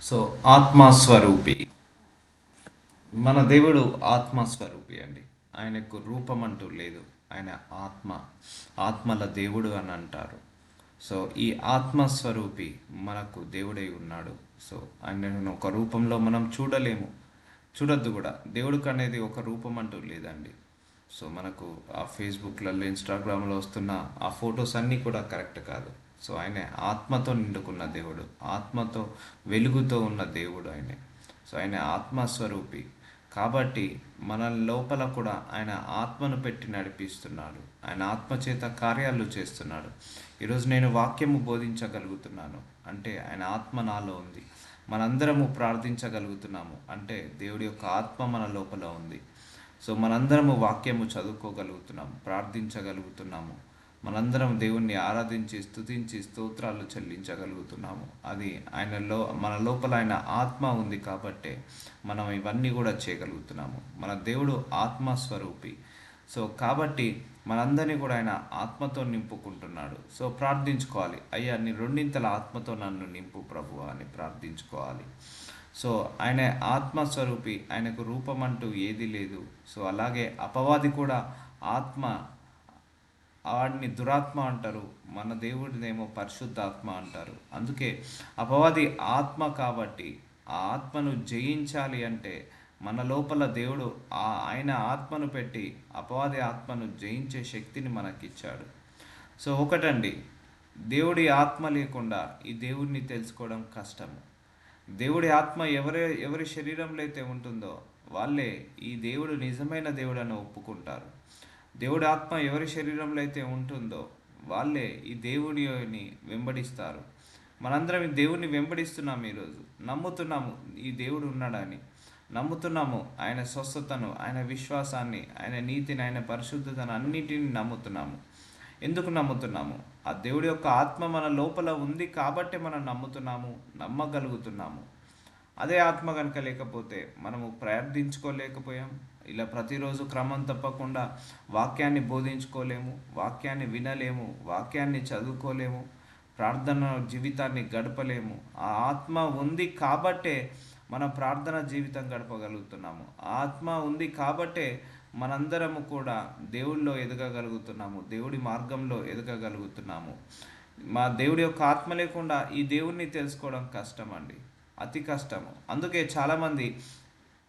So ఆత్మస్వరూపి, మన దేవుడు ఆత్మస్వరూపి అండి. ఆయనకు రూపం అంటూ లేదు. ఆయన ఆత్మ, ఆత్మల దేవుడు అని అంటారు. సో ఈ ఆత్మస్వరూపి మనకు దేవుడై ఉన్నాడు. సో ఆయనను ఒక రూపంలో మనం చూడలేము, చూడొద్దు కూడా. దేవుడికి అనేది ఒక రూపం అంటూ లేదండి. సో మనకు ఆ ఫేస్బుక్లలో, ఇన్స్టాగ్రామ్లో వస్తున్న ఆ ఫొటోస్ అన్నీ కూడా కరెక్ట్ కాదు. సో ఆయన ఆత్మతో నిండుకున్న దేవుడు, ఆత్మతో వెలుగుతో ఉన్న దేవుడు ఆయనే. సో ఆయన ఆత్మస్వరూపి కాబట్టి మన లోపల కూడా ఆయన ఆత్మను పెట్టి నడిపిస్తున్నాడు. ఆయన ఆత్మచేత కార్యాలు చేస్తున్నాడు. ఈరోజు నేను వాక్యము బోధించగలుగుతున్నాను అంటే ఆయన ఆత్మ నాలో ఉంది. మనందరము ప్రార్థించగలుగుతున్నాము అంటే దేవుడి యొక్క ఆత్మ మన లోపల ఉంది. సో మనందరము వాక్యము చదువుకోగలుగుతున్నాము, ప్రార్థించగలుగుతున్నాము. మనందరం దేవుణ్ణి ఆరాధించి స్తుతించి స్తోత్రాలు చెల్లించగలుగుతున్నాము. అది ఆయనలో, మన లోపల ఆయన ఆత్మ ఉంది కాబట్టే మనం ఇవన్నీ కూడా చేయగలుగుతున్నాము. మన దేవుడు ఆత్మస్వరూపి. సో కాబట్టి మనందరినీ కూడా ఆయన ఆత్మతో నింపుకుంటున్నాడు. సో ప్రార్థించుకోవాలి, అయ్యా నీ రెండింతల ఆత్మతో నన్ను నింపు ప్రభువా అని ప్రార్థించుకోవాలి. సో ఆయన ఆత్మస్వరూపి, ఆయనకు రూపం అంటూ ఏది లేదు. సో అలాగే అపవాది కూడా ఆత్మ, వాడిని దురాత్మ అంటారు, మన దేవుడినేమో పరిశుద్ధాత్మ అంటారు. అందుకే అపవాది ఆత్మ కాబట్టి ఆ ఆత్మను జయించాలి అంటే మన లోపల దేవుడు ఆయన ఆత్మను పెట్టి అపవాది ఆత్మను జయించే శక్తిని మనకిచ్చాడు. సో ఒకటండి, దేవుడి ఆత్మ లేకుండా ఈ దేవుడిని తెలుసుకోవడం కష్టము. దేవుడి ఆత్మ ఎవరి శరీరంలో అయితే ఉంటుందో వాళ్ళే ఈ దేవుడు నిజమైన దేవుడని ఒప్పుకుంటారు. దేవుడి ఆత్మ ఎవరి శరీరంలో అయితే ఉంటుందో వాళ్ళే ఈ దేవుడిని వెంబడిస్తారు. మనందరం ఈ దేవుడిని వెంబడిస్తున్నాం, ఈరోజు నమ్ముతున్నాము ఈ దేవుడు ఉన్నాడని, నమ్ముతున్నాము ఆయన స్వస్థతను, ఆయన విశ్వాసాన్ని, ఆయన నీతిని, ఆయన పరిశుద్ధతను అన్నిటిని నమ్ముతున్నాము. ఎందుకు నమ్ముతున్నాము? ఆ దేవుడి యొక్క ఆత్మ మన లోపల ఉంది కాబట్టి మనం నమ్ముతున్నాము, నమ్మగలుగుతున్నాము. అదే ఆత్మ కనుక లేకపోతే మనము ప్రార్థించుకోలేకపోయాం. ఇలా ప్రతిరోజు క్రమం తప్పకుండా వాక్యాన్ని బోధించుకోలేము, వాక్యాన్ని వినలేము, వాక్యాన్ని చదువుకోలేము, ప్రార్థన జీవితాన్ని గడపలేము. ఆ ఆత్మ ఉంది కాబట్టే మనం ప్రార్థన జీవితం గడపగలుగుతున్నాము. ఆ ఆత్మ ఉంది కాబట్టే మనందరము కూడా దేవుళ్ళో ఎదగగలుగుతున్నాము, దేవుడి మార్గంలో ఎదగగలుగుతున్నాము. మా దేవుడి యొక్క ఆత్మ లేకుండా ఈ దేవుణ్ణి తెలుసుకోవడం కష్టం అండి, అతి కష్టము. అందుకే చాలామంది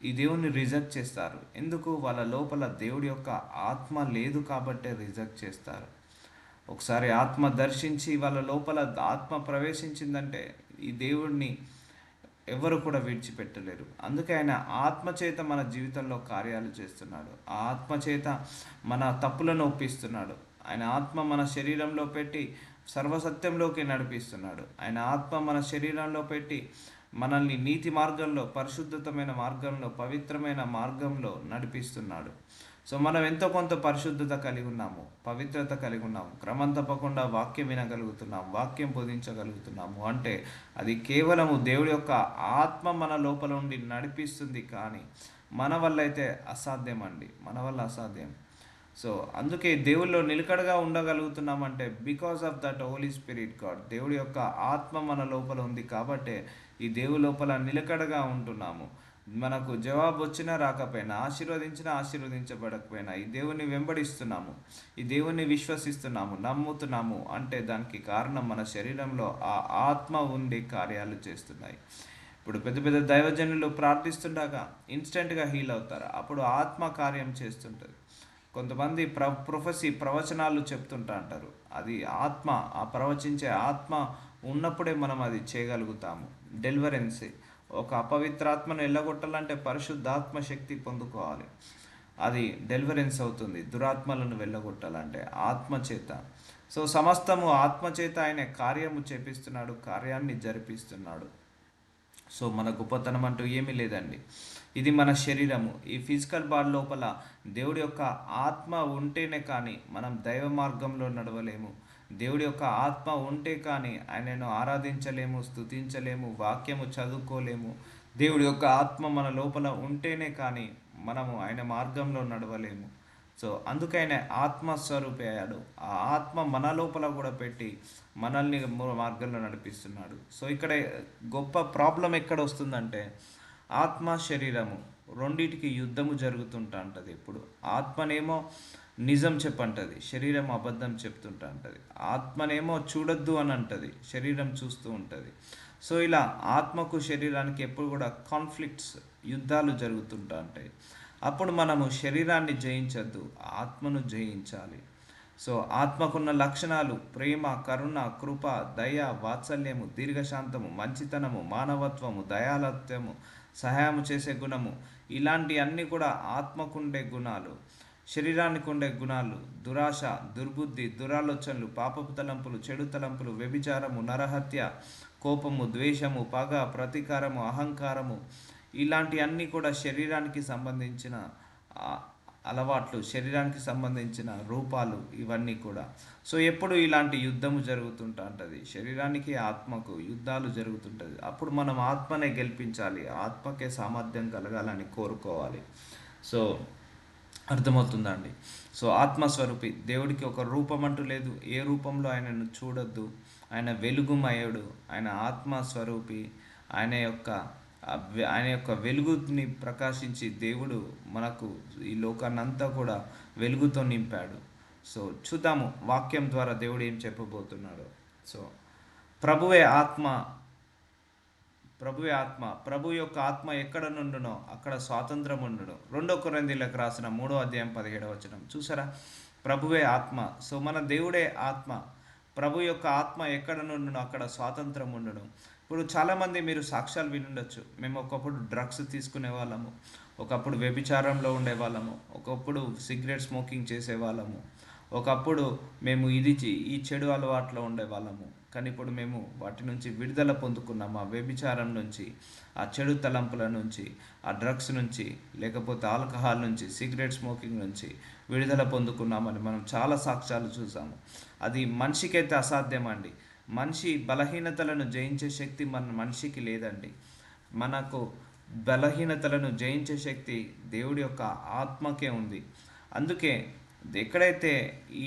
ఈ దేవుణ్ణి రిజెక్ట్ చేస్తారు. ఎందుకు? వాళ్ళ లోపల దేవుడి యొక్క ఆత్మ లేదు కాబట్టే రిజెక్ట్ చేస్తారు. ఒకసారి ఆత్మ దర్శించి వాళ్ళ లోపల ఆత్మ ప్రవేశించిందంటే ఈ దేవుడిని ఎవరు కూడా విడిచిపెట్టలేరు. అందుకే ఆయన ఆత్మచేత మన జీవితంలో కార్యాలు చేస్తున్నాడు. ఆ ఆత్మచేత మన తప్పులను ఒప్పిస్తున్నాడు. ఆయన ఆత్మ మన శరీరంలో పెట్టి సర్వసత్యంలోకి నడిపిస్తున్నాడు. ఆయన ఆత్మ మన శరీరంలో పెట్టి మనల్ని నీతి మార్గంలో, పరిశుద్ధతమైన మార్గంలో, పవిత్రమైన మార్గంలో నడిపిస్తున్నాడు. సో మనం ఎంతో కొంత పరిశుద్ధత కలిగి ఉన్నాము, పవిత్రత కలిగి ఉన్నాము, క్రమం తప్పకుండా వాక్యం వినగలుగుతున్నాము, వాక్యం బోధించగలుగుతున్నాము అంటే అది కేవలము దేవుడి యొక్క ఆత్మ మన లోపల ఉండి నడిపిస్తుంది. కానీ మన వల్ల అయితే అసాధ్యం అండి, మన వల్ల అసాధ్యం. సో అందుకే దేవుల్లో నిలకడగా ఉండగలుగుతున్నామంటే because of that holy spirit God. దేవుడి యొక్క ఆత్మ మన లోపల ఉంది కాబట్టే ఈ దేవుడి లోపల నిలకడగా ఉంటున్నాము. మనకు జవాబు వచ్చినా రాకపోయినా, ఆశీర్వదించినా ఆశీర్వదించబడకపోయినా ఈ దేవుని వెంబడిస్తున్నాము, ఈ దేవుని విశ్వసిస్తున్నాము, నమ్ముతున్నాము అంటే దానికి కారణం మన శరీరంలో ఆ ఆత్మ ఉండి కార్యాలు చేస్తున్నాయి. ఇప్పుడు పెద్ద పెద్ద దైవజనులు ప్రార్థిస్తుండగా ఇన్స్టెంట్గా హీల్ అవుతారు, అప్పుడు ఆత్మ కార్యం చేస్తుంటుంది. కొంతమంది ప్రవచనాలు చెప్తుంటా అంటారు, అది ఆత్మ, ఆ ప్రవచించే ఆత్మ ఉన్నప్పుడే మనం అది చేయగలుగుతాము. డెలివరెన్సీ, ఒక అపవిత్రాత్మను వెళ్ళగొట్టాలంటే పరిశుద్ధాత్మ శక్తి పొందుకోవాలి, అది డెలివరెన్స్ అవుతుంది. దురాత్మలను వెళ్ళగొట్టాలంటే ఆత్మచేత. సో సమస్తము ఆత్మచేత ఆయన కార్యము చేపిస్తున్నాడు, కార్యాన్ని జరిపిస్తున్నాడు. సో మన గొప్పతనం అంటూ ఏమీ లేదండి. ఇది మన శరీరము, ఈ ఫిజికల్ బాడీ లోపల దేవుడి యొక్క ఆత్మ ఉంటేనే కానీ మనం దైవ మార్గంలో నడవలేము. దేవుడి యొక్క ఆత్మ ఉంటే కానీ ఆయనను ఆరాధించలేము, స్తుతించలేము, వాక్యము చదువుకోలేము. దేవుడి యొక్క ఆత్మ మన లోపల ఉంటేనే కానీ మనము ఆయన మార్గంలో నడవలేము. సో అందుకైనా ఆత్మస్వరూపి అయ్యాడు. ఆ ఆత్మ మన లోపల కూడా పెట్టి మనల్ని మార్గంలో నడిపిస్తున్నాడు. సో ఇక్కడ గొప్ప ప్రాబ్లం ఎక్కడ వస్తుందంటే, ఆత్మ శరీరము రెండిటికి యుద్ధము జరుగుతుంటా ఉంటుంది. ఎప్పుడు ఆత్మనేమో నిజం చెప్పంటది, శరీరం అబద్ధం చెప్తుంటా ఉంటుంది. ఆత్మనేమో చూడొద్దు అని అంటది, శరీరం చూస్తూ ఉంటుంది. సో ఇలా ఆత్మకు శరీరానికి ఎప్పుడు కూడా కాన్ఫ్లిక్ట్స్, యుద్ధాలు జరుగుతుంటా ఉంటాయి. అప్పుడు మనము శరీరాన్ని జయించద్దు, ఆత్మను జయించాలి. సో ఆత్మకున్న లక్షణాలు ప్రేమ, కరుణ, కృప, దయ, వాత్సల్యము, దీర్ఘశాంతము, మంచితనము, మానవత్వము, దయాలత్వము, సహాయం చేసే గుణము, ఇలాంటి అన్నీ కూడా ఆత్మకుండే గుణాలు. శరీరానికి ఉండే గుణాలు దురాశ, దుర్బుద్ధి, దురాలోచనలు, పాపపు తలంపులు, చెడు తలంపులు, వ్యభిచారము, నరహత్య, కోపము, ద్వేషము, పగ, ప్రతీకారము, అహంకారము, ఇలాంటి అన్నీ కూడా శరీరానికి సంబంధించిన అలవాట్లు, శరీరానికి సంబంధించిన రూపాలు, ఇవన్నీ కూడా. సో ఎప్పుడు ఇలాంటి యుద్ధము జరుగుతుంటా ఉంటుంది, శరీరానికి ఆత్మకు యుద్ధాలు జరుగుతుంటుంది. అప్పుడు మనం ఆత్మనే గెలిపించాలి, ఆత్మకే సామర్థ్యం కలగాలని కోరుకోవాలి. సో అర్థమవుతుందండి. సో ఆత్మస్వరూపి దేవుడికి ఒక రూపం అంటూ లేదు, ఏ రూపంలో ఆయనను చూడొద్దు. ఆయన వెలుగుమయుడు, ఆయన ఆత్మస్వరూపి. ఆయన యొక్క ఆయన యొక్క వెలుగుని ప్రకాశించి దేవుడు మనకు ఈ లోకాన్ని అంతా కూడా వెలుగుతో నింపాడు. సో చూద్దాము వాక్యం ద్వారా దేవుడు ఏం చెప్పబోతున్నాడు. సో ప్రభువే ఆత్మ, ప్రభు యొక్క ఆత్మ ఎక్కడ నుండునో అక్కడ స్వాతంత్రం ఉండును. 2 కొరింథీయులకు రాసిన 3వ అధ్యాయం 17వ వచనం చూసారా. ప్రభువే ఆత్మ. సో మన దేవుడే ఆత్మ. ప్రభు యొక్క ఆత్మ ఎక్కడ నుండునో అక్కడ స్వాతంత్రం ఉండును. ఇప్పుడు చాలామంది మీరు సాక్ష్యాలు వినుండొచ్చు. మేము ఒకప్పుడు డ్రగ్స్ తీసుకునే వాళ్ళము, ఒకప్పుడు వ్యభిచారంలో ఉండేవాళ్ళము, ఒకప్పుడు సిగరెట్ స్మోకింగ్ చేసేవాళ్ళము, ఒకప్పుడు మేము ఈ చెడు అలవాట్లో ఉండేవాళ్ళము. కానీ ఇప్పుడు మేము వాటి నుంచి విడుదల పొందుకున్నాము. ఆ వ్యభిచారం నుంచి, ఆ చెడు తలంపుల నుంచి, ఆ డ్రగ్స్ నుంచి, లేకపోతే ఆల్కహాల్ నుంచి, సిగరెట్ స్మోకింగ్ నుంచి విడుదల పొందుకున్నామని మనం చాలా సాక్ష్యాలు చూసాము. అది మనిషికైతే అసాధ్యం అండి. మనిషి బలహీనతలను జయించే శక్తి మనిషికి లేదండి. మనకు బలహీనతలను జయించే శక్తి దేవుడి యొక్క ఆత్మకే ఉంది. అందుకే ఎక్కడైతే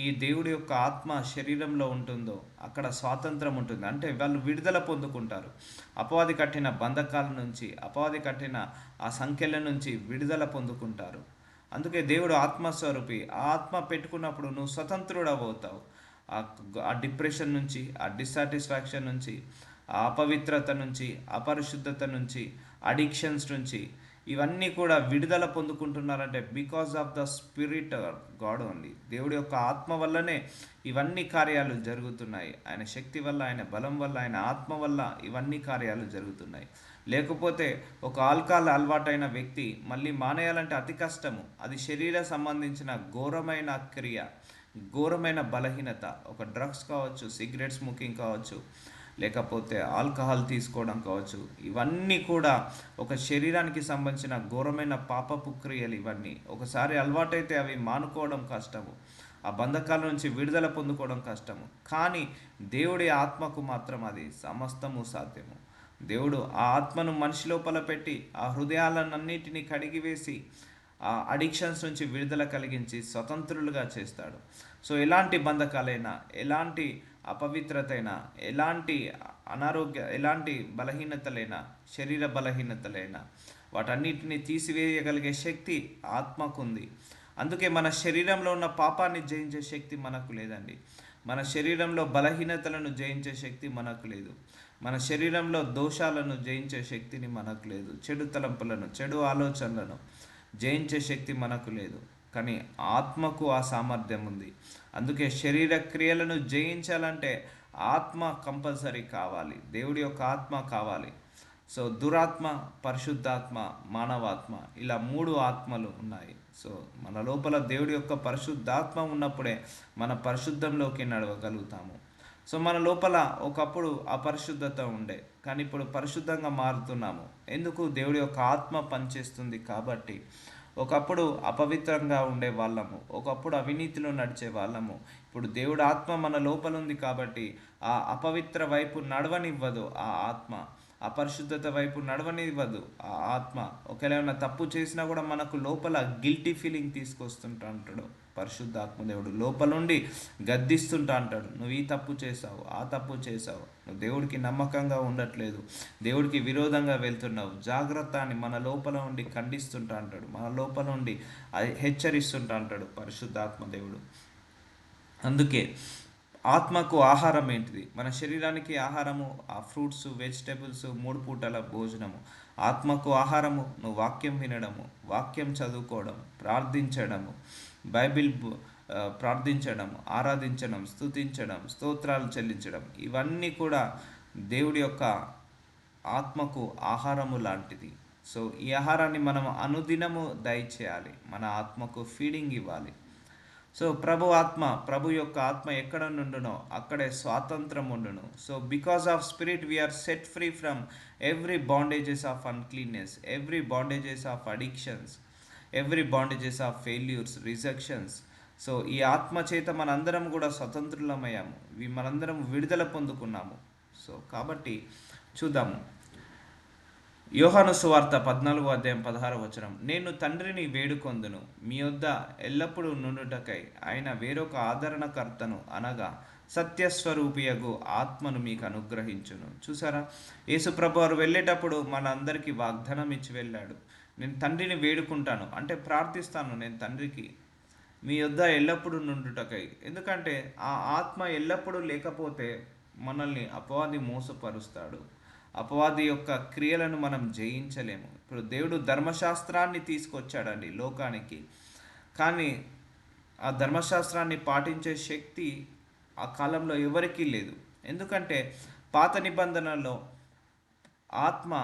ఈ దేవుడి యొక్క ఆత్మ శరీరంలో ఉంటుందో అక్కడ స్వాతంత్రం ఉంటుంది. అంటే వాళ్ళు విడుదల పొందుకుంటారు. అపవాది కట్టిన బంధకాల నుంచి, అపవాది కట్టిన ఆ సంఖ్యల నుంచి విడుదల పొందుకుంటారు. అందుకే దేవుడు ఆత్మస్వరూపి. ఆ ఆత్మ పెట్టుకున్నప్పుడు నువ్వు స్వతంత్రుడవుతావు. ఆ డిప్రెషన్ నుంచి, ఆ డిస్సాటిస్ఫాక్షన్ నుంచి, ఆ అపవిత్రత నుంచి, అపరిశుద్ధత నుంచి, అడిక్షన్స్ నుంచి, ఇవన్నీ కూడా విడుదల పొందుకుంటున్నారంటే because of the spirit God only. దేవుడి యొక్క ఆత్మ వల్లనే ఇవన్నీ కార్యాలు జరుగుతున్నాయి. ఆయన శక్తి వల్ల, ఆయన బలం వల్ల, ఆయన ఆత్మ వల్ల ఇవన్నీ కార్యాలు జరుగుతున్నాయి. లేకపోతే ఒక ఆల్కహాల్ అలవాటైన వ్యక్తి మళ్ళీ మానేయాలంటే అతి కష్టము. అది శరీర సంబంధించిన ఘోరమైన క్రియ, ఘోరమైన బలహీనత. ఒక డ్రగ్స్ కావచ్చు, సిగరెట్ స్మోకింగ్ కావచ్చు, లేకపోతే ఆల్కహాల్ తీసుకోవడం కావచ్చు, ఇవన్నీ కూడా ఒక శరీరానికి సంబంధించిన ఘోరమైన పాపపు క్రియలు. ఇవన్నీ ఒకసారి అలవాటైతే అవి మానుకోవడం కష్టము, ఆ బంధకాల నుంచి విడుదల పొందుకోవడం కష్టము. కానీ దేవుడి ఆత్మకు మాత్రం అది సమస్తము సాధ్యము. దేవుడు ఆ ఆత్మను మనిషి లోపల పెట్టి ఆ హృదయాలన్నిటినీ కడిగివేసి ఆ అడిక్షన్స్ నుంచి విడుదల కలిగించి స్వతంత్రులుగా చేస్తాడు. సో ఎలాంటి బంధకాలైనా, ఎలాంటి అపవిత్రతైనా, ఎలాంటి ఎలాంటి బలహీనతలైనా, శరీర బలహీనతలైనా వాటన్నిటిని తీసివేయగలిగే శక్తి ఆత్మకుంది. అందుకే మన శరీరంలో ఉన్న పాపాన్ని జయించే శక్తి మనకు లేదండి. మన శరీరంలో బలహీనతలను జయించే శక్తి మనకు లేదు. మన శరీరంలో దోషాలను జయించే శక్తిని మనకు లేదు. చెడు తలంపులను, చెడు ఆలోచనలను జయించే శక్తి మనకు లేదు. కానీ ఆత్మకు ఆ సామర్థ్యం ఉంది. అందుకే శరీర క్రియలను జయించాలంటే ఆత్మ కంపల్సరీ కావాలి, దేవుడి యొక్క ఆత్మ కావాలి. సో దురాత్మ, పరిశుద్ధాత్మ, మానవాత్మ, ఇలా 3 ఆత్మలు ఉన్నాయి. సో మన లోపల దేవుడి యొక్క పరిశుద్ధాత్మ ఉన్నప్పుడే మన పరిశుద్ధంలోకి నడవగలుగుతాము. సో మన లోపల ఒకప్పుడు అపరిశుద్ధత ఉండే, కానీ ఇప్పుడు పరిశుద్ధంగా మారుతున్నాము. ఎందుకు? దేవుడి యొక్క ఆత్మ పనిచేస్తుంది కాబట్టి. ఒకప్పుడు అపవిత్రంగా ఉండే వాళ్ళము, ఒకప్పుడు అవినీతిలో నడిచే వాళ్ళము. ఇప్పుడు దేవుడు ఆత్మ మన లోపల ఉంది కాబట్టి ఆ అపవిత్ర వైపు నడవనివ్వదు ఆ ఆత్మ, అపరిశుద్ధత వైపు నడవనివ్వదు ఆ ఆత్మ. ఒకవేళ ఏమైనా తప్పు చేసినా కూడా మనకు లోపల గిల్టీ ఫీలింగ్ తీసుకొస్తుంటాడు. పరిశుద్ధాత్మ దేవుడు లోపల నుండి గద్దిస్తుంటా అంటాడు, నువ్వు ఈ తప్పు చేసావు, ఆ తప్పు చేసావు, నువ్వు దేవుడికి నమ్మకంగా ఉండట్లేదు, దేవుడికి విరోధంగా వెళ్తున్నావు, జాగ్రత్త అని మన లోపల ఉండి ఖండిస్తుంటా అంటాడు, మన లోపల నుండి హెచ్చరిస్తుంటా అంటాడు పరిశుద్ధాత్మ దేవుడు. అందుకే ఆత్మకు ఆహారం ఏంటిది? మన శరీరానికి ఆహారము ఆ ఫ్రూట్స్, వెజిటేబుల్స్, 3 పూటల భోజనము. ఆత్మకు ఆహారము నువ్వు వాక్యం వినడము, వాక్యం చదువుకోవడం, ప్రార్థించడము, బైబిల్ ప్రార్థించడం, ఆరాధించడం, స్తుతించడం, స్తోత్రాలు చెల్లించడం, ఇవన్నీ కూడా దేవుడి యొక్క ఆత్మకు ఆహారము లాంటిది. సో ఈ ఆహారాన్ని మనం అనుదినము దయచేయాలి, మన ఆత్మకు ఫీడింగ్ ఇవ్వాలి. సో ప్రభు యొక్క ఆత్మ ఎక్కడ నుండునో అక్కడే స్వాతంత్రం ఉండును. So because of spirit we are set free from every bondages of uncleanness, every bondages of addictions, every bondages of failures, rejections. So ఈ ఆత్మ చేత మనందరం కూడా స్వతంత్రులమయ్యాము, మనందరం విడుదల పొందుకున్నాము. సో కాబట్టి చూద్దాము, యోహాను సువార్త 14 అధ్యాయం 16 నేను తండ్రిని వేడుకొందును, మీ వద్ద ఎల్లప్పుడూ నుండుటకై ఆయన వేరొక ఆదరణకర్తను అనగా సత్యస్వరూపియగు ఆత్మను మీకు అనుగ్రహించును. చూసారా, యేసుప్రభు వారు వెళ్ళేటప్పుడు మన అందరికీ వాగ్దానం ఇచ్చి వెళ్ళాడు. నేను తండ్రిని వేడుకుంటాను అంటే ప్రార్థిస్తాను, నేను తండ్రికి మీ వద్ద ఎల్లప్పుడూ నుండుటకై. ఎందుకంటే ఆ ఆత్మ ఎల్లప్పుడూ లేకపోతే మనల్ని అపవాది మోసపరుస్తాడు, అపవాది యొక్క క్రియలను మనం జయించలేము. ఇప్పుడు దేవుడు ధర్మశాస్త్రాన్ని తీసుకొచ్చాడండి లోకానికి, కానీ ఆ ధర్మశాస్త్రాన్ని పాటించే శక్తి ఆ కాలంలో ఎవరికీ లేదు. ఎందుకంటే పాత నిబంధనలో ఆత్మ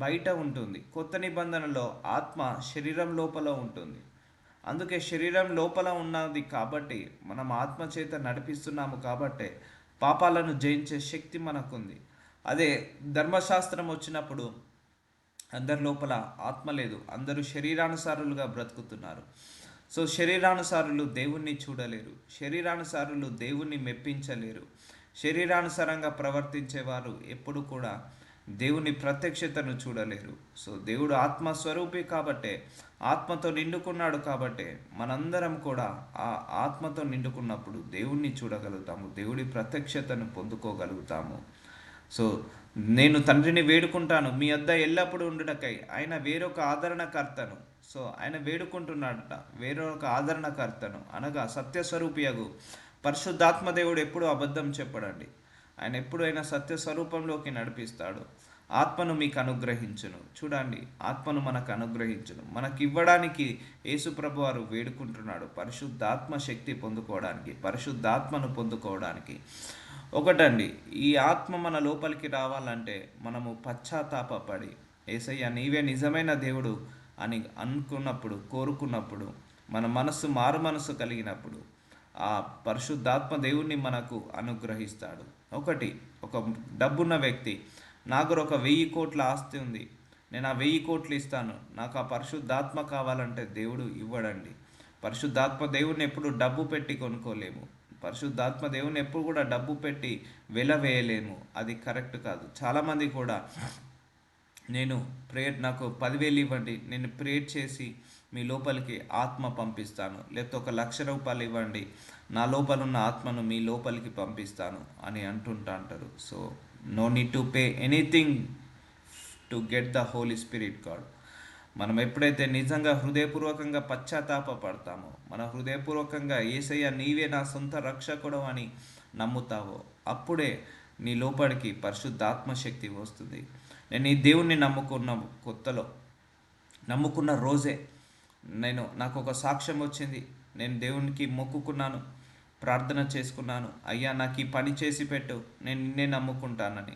బయట ఉంటుంది, కొత్త నిబంధనలో ఆత్మ శరీరం లోపల ఉంటుంది. అందుకే శరీరం లోపల ఉన్నది కాబట్టి మనం ఆత్మ చేత నడిపిస్తున్నాము కాబట్టే పాపాలను జయించే శక్తి మనకుంది. అదే ధర్మశాస్త్రం వచ్చినప్పుడు అందరి లోపల ఆత్మ లేదు, అందరూ శరీరానుసారులుగా బ్రతుకుతున్నారు. సో శరీరానుసారులు దేవుణ్ణి చూడలేరు, శరీరానుసారులు దేవుణ్ణి మెప్పించలేరు. శరీరానుసారంగా ప్రవర్తించేవారు ఎప్పుడు కూడా దేవుని ప్రత్యక్షతను చూడలేరు. సో దేవుడు ఆత్మస్వరూపి కాబట్టే, ఆత్మతో నిండుకున్నాడు కాబట్టే మనందరం కూడా ఆ ఆత్మతో నిండుకున్నప్పుడు దేవుణ్ణి చూడగలుగుతాము, దేవుడి ప్రత్యక్షతను పొందుకోగలుగుతాము. సో నేను తండ్రిని వేడుకుంటాను మీ వద్ద ఎల్లప్పుడూ ఉండుటకై ఆయన వేరొక ఆదరణకర్తను. సో ఆయన వేడుకుంటున్నాడట వేరొక ఆదరణకర్తను అనగా సత్యస్వరూపియగు పరిశుద్ధాత్మ. దేవుడు ఎప్పుడు అబద్ధం చెప్పడండి, ఆయన ఎప్పుడైనా సత్యస్వరూపంలోకి నడిపిస్తాడు. ఆత్మను మీకు అనుగ్రహించును. చూడండి, ఆత్మను మనకు అనుగ్రహించును, మనకి ఇవ్వడానికి యేసుప్రభు వారు వేడుకుంటున్నాడు పరిశుద్ధాత్మ శక్తి పొందుకోవడానికి, పరిశుద్ధాత్మను పొందుకోవడానికి. ఒకటండి, ఈ ఆత్మ మన లోపలికి రావాలంటే మనము పశ్చాత్తాపడి యేసయ్య నీవే నిజమైన దేవుడు అని అనుకున్నప్పుడు, కోరుకున్నప్పుడు, మన మనస్సు మారు మనస్సు కలిగినప్పుడు ఆ పరిశుద్ధాత్మ దేవుణ్ణి మనకు అనుగ్రహిస్తాడు. ఒక డబ్బున్న వ్యక్తి, నాకు ఒక 1000 కోట్ల ఆస్తి ఉంది, నేను ఆ 1000 కోట్లు ఇస్తాను, నాకు ఆ పరిశుద్ధాత్మ కావాలంటే దేవుడు ఇవ్వడండి. పరిశుద్ధాత్మ దేవుణ్ణి ఎప్పుడు డబ్బు పెట్టి కొనుక్కోలేము, పరిశుద్ధాత్మ దేవుని ఎప్పుడు కూడా డబ్బు పెట్టి వెల వేయలేము, అది కరెక్ట్ కాదు. చాలామంది కూడా నేను నాకు 10,000 ఇవ్వండి, నేను ప్రేయర్ చేసి మీ లోపలికి ఆత్మ పంపిస్తాను, లేకపోతే 1,00,000 ఇవ్వండి, నా లోపల ఉన్న ఆత్మను మీ లోపలికి పంపిస్తాను అని అంటారు. So no need to pay anything to get the Holi spirit God. మనం ఎప్పుడైతే నిజంగా హృదయపూర్వకంగా పశ్చాత్తాపడతామో, మన హృదయపూర్వకంగా యేసయ్య నీవే నా సొంత రక్షకుడు అని నమ్ముతావో, అప్పుడే నీ లోపలికి పరిశుద్ధాత్మ శక్తి వస్తుంది. నేను ఈ దేవుణ్ణి నమ్ముకున్న రోజే నాకు ఒక సాక్ష్యం వచ్చింది. నేను దేవునికి మొక్కుకున్నాను, ప్రార్థన చేసుకున్నాను, అయ్యా నాకు ఈ పని చేసి పెట్టు, నేను నిన్నే నమ్ముకుంటానని.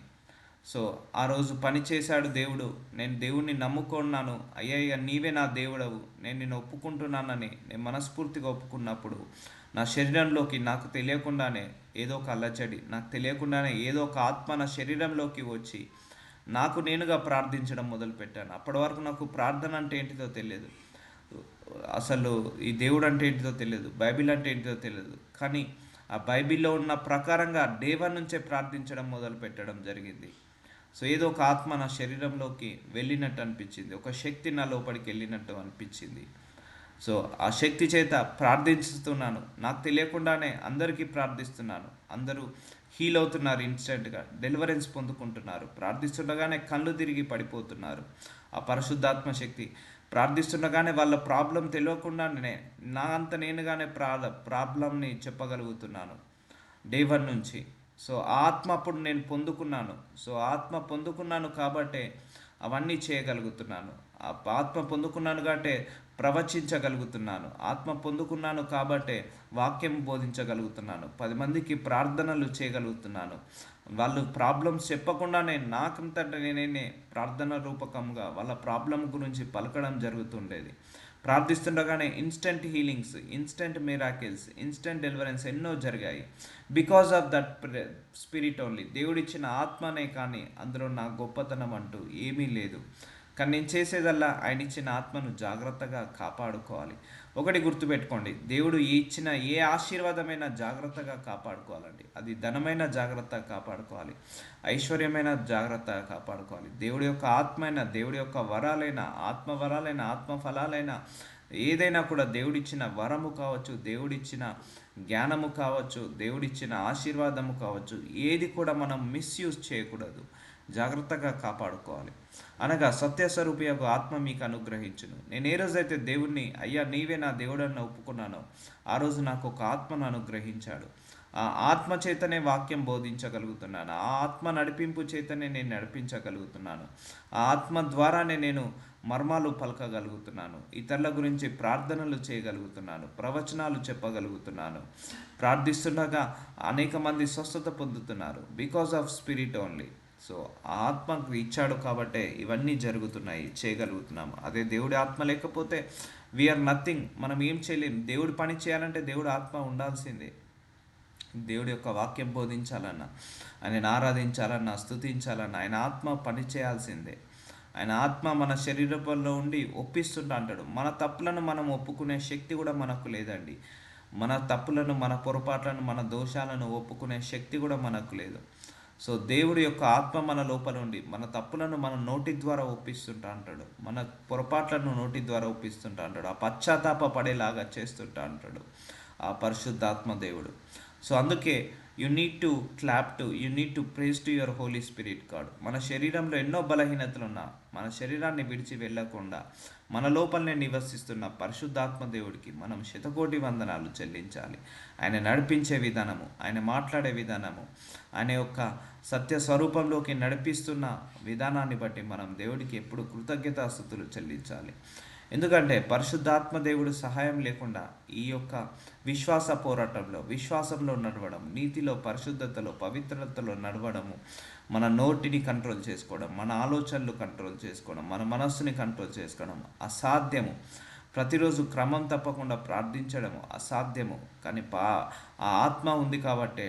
సో ఆ రోజు పని చేశాడు దేవుడు, నేను దేవుణ్ణి నమ్ముకున్నాను, అయ్యా నీవే నా దేవుడవు, నేను నిన్ను ఒప్పుకుంటున్నానని నేను మనస్ఫూర్తిగా ఒప్పుకున్నప్పుడు నా శరీరంలోకి నాకు తెలియకుండానే ఏదో ఒక అల్లచడి, నాకు తెలియకుండానే ఏదో ఒక ఆత్మ నా శరీరంలోకి వచ్చి నాకు నేనుగా ప్రార్థించడం మొదలుపెట్టాను. అప్పటి వరకు నాకు ప్రార్థన అంటే ఏంటిదో తెలియదు, అసలు ఈ దేవుడు అంటే ఏంటిదో తెలియదు, బైబిల్ అంటే ఏంటిదో తెలియదు. కానీ ఆ బైబిల్లో ఉన్న ప్రకారంగా దేవన్ నుంచే ప్రార్థించడం మొదలు పెట్టడం జరిగింది. సో ఏదో ఒక ఆత్మ నా శరీరంలోకి వెళ్ళినట్టు అనిపించింది, ఒక శక్తి నా లోపలికి వెళ్ళినట్టు అనిపించింది. సో ఆ శక్తి చేత ప్రార్థిస్తున్నాను, నాకు తెలియకుండానే అందరికీ ప్రార్థిస్తున్నాను. అందరూ హీల్ అవుతున్నారు, ఇన్స్టెంట్గా డెలివరెన్స్ పొందుకుంటున్నారు. ప్రార్థిస్తుండగానే కళ్ళు తిరిగి పడిపోతున్నారు. ఆ పరిశుద్ధాత్మ శక్తి ప్రార్థిస్తుండగానే వాళ్ళ ప్రాబ్లం తెలియకుండానే నా అంత నేనుగానే ప్రాబ్లంని చెప్పగలుగుతున్నాను డే వన్ నుంచి. సో ఆ ఆత్మ అప్పుడు నేను పొందుకున్నాను. సో ఆత్మ పొందుకున్నాను కాబట్టే అవన్నీ చేయగలుగుతున్నాను. ఆ ఆత్మ పొందుకున్నాను కాబట్టే ప్రవచించగలుగుతున్నాను. ఆత్మ పొందుకున్నాను కాబట్టే వాక్యం బోధించగలుగుతున్నాను. 10 మందికి ప్రార్థనలు చేయగలుగుతున్నాను. వాళ్ళు ప్రాబ్లమ్స్ చెప్పకుండానే నాకంతట నేనే ప్రార్థన రూపకంగా వాళ్ళ ప్రాబ్లం గురించి పలకడం జరుగుతుండేది. ప్రార్థిస్తుండగానే instant healings, instant miracles, instant deliverance ఎన్నో జరిగాయి. Because of that spirit only. దేవుడిచ్చిన ఆత్మనే, కానీ అందులో నా గొప్పతనం అంటూ ఏమీ లేదు. కానీ నేను చేసేదల్లా ఆయన ఇచ్చిన ఆత్మను జాగ్రత్తగా కాపాడుకోవాలి. ఒకటి గుర్తుపెట్టుకోండి, దేవుడు ఇచ్చిన ఏ ఆశీర్వాదమైనా జాగ్రత్తగా కాపాడుకోవాలండి. అది ధనమైన జాగ్రత్తగా కాపాడుకోవాలి, ఐశ్వర్యమైన జాగ్రత్తగా కాపాడుకోవాలి. దేవుడి యొక్క ఆత్మైన, దేవుడి యొక్క వరాలైన, ఆత్మ వరాలైన, ఆత్మ ఫలాలైన ఏదైనా కూడా దేవుడిచ్చిన వరము కావచ్చు, దేవుడిచ్చిన జ్ఞానము కావచ్చు, దేవుడిచ్చిన ఆశీర్వాదము కావచ్చు, ఏది కూడా మనం మిస్యూజ్ చేయకూడదు, జాగ్రత్తగా కాపాడుకోవాలి. అనగా సత్యస్వరూపి యొక్క ఆత్మ మీకు అనుగ్రహించును. నేను ఏ రోజైతే దేవుణ్ణి అయ్యా నీవే నా దేవుడని ఒప్పుకున్నానో ఆ రోజు నాకు ఒక ఆత్మను అనుగ్రహించాడు. ఆ ఆత్మ చేతనే వాక్యం బోధించగలుగుతున్నాను. ఆ ఆత్మ నడిపింపు చేతనే నేను నడిపించగలుగుతున్నాను. ఆ ఆత్మ ద్వారానే నేను మర్మాలు పలకగలుగుతున్నాను, ఇతరుల గురించి ప్రార్థనలు చేయగలుగుతున్నాను, ప్రవచనాలు చెప్పగలుగుతున్నాను. ప్రార్థిస్తుండగా అనేక మంది స్వస్థత పొందుతున్నారు. Because of spirit only. So ఆత్మకు ఇచ్చాడు కాబట్టే ఇవన్నీ జరుగుతున్నాయి, చేయగలుగుతున్నాము. అదే దేవుడి ఆత్మ లేకపోతే వీఆర్ నథింగ్, మనం ఏం చేయలేం. దేవుడి పని చేయాలంటే దేవుడి ఆత్మ ఉండాల్సిందే. దేవుడి యొక్క వాక్యం బోధించాలన్నా, ఆయనను ఆరాధించాలన్నా, స్తుతించాలన్నా ఆయన ఆత్మ పని చేయాల్సిందే. ఆయన ఆత్మ మన శరీరంలో ఉండి ఒప్పిస్తుంటా అంటాడు. మన తప్పులను మనం ఒప్పుకునే శక్తి కూడా మనకు లేదండి. మన తప్పులను, మన పొరపాట్లను, మన దోషాలను ఒప్పుకునే శక్తి కూడా మనకు లేదు. సో దేవుడి యొక్క ఆత్మ మన లోపల ఉండి మన తప్పులను మన నోటి ద్వారా ఒప్పిస్తుంటా అంటాడు, మన పొరపాట్లను నోటి ద్వారా ఒప్పిస్తుంటా అంటాడు, ఆ పశ్చాత్తాప పడేలాగా చేస్తుంటా అంటాడు ఆ పరిశుద్ధాత్మ దేవుడు. సో అందుకే you need to praise to your Holy spirit God. మన శరీరంలో ఎన్నో బలహీనతలు ఉన్నా మన శరీరాన్ని విడిచి వెళ్ళకుండా మన లోపలనే నివసిస్తున్న పరిశుద్ధాత్మ దేవుడికి మనం శతకోటి వందనాలు చెల్లించాలి. ఆయన నడిపించే విధానము, ఆయన మాట్లాడే విధానము, ఆయన యొక్క సత్య స్వరూపంలోకి నడిపిస్తున్న విధానాన్ని బట్టి మనం దేవుడికి ఎప్పుడు కృతజ్ఞతాస్తుతులు చెల్లించాలి. ఎందుకంటే పరిశుద్ధాత్మ దేవుడు సహాయం లేకుండా ఈ యొక్క విశ్వాస పోరాటంలో, విశ్వాసంలో నడవడం, నీతిలో, పరిశుద్ధతలో, పవిత్రతలో నడవడము, మన నోటిని కంట్రోల్ చేసుకోవడం, మన ఆలోచనలు కంట్రోల్ చేసుకోవడం, మన మనస్సుని కంట్రోల్ చేసుకోవడం అసాధ్యము. ప్రతిరోజు క్రమం తప్పకుండా ప్రార్థించడం అసాధ్యము. కానీ ఆ ఆత్మ ఉంది కాబట్టే,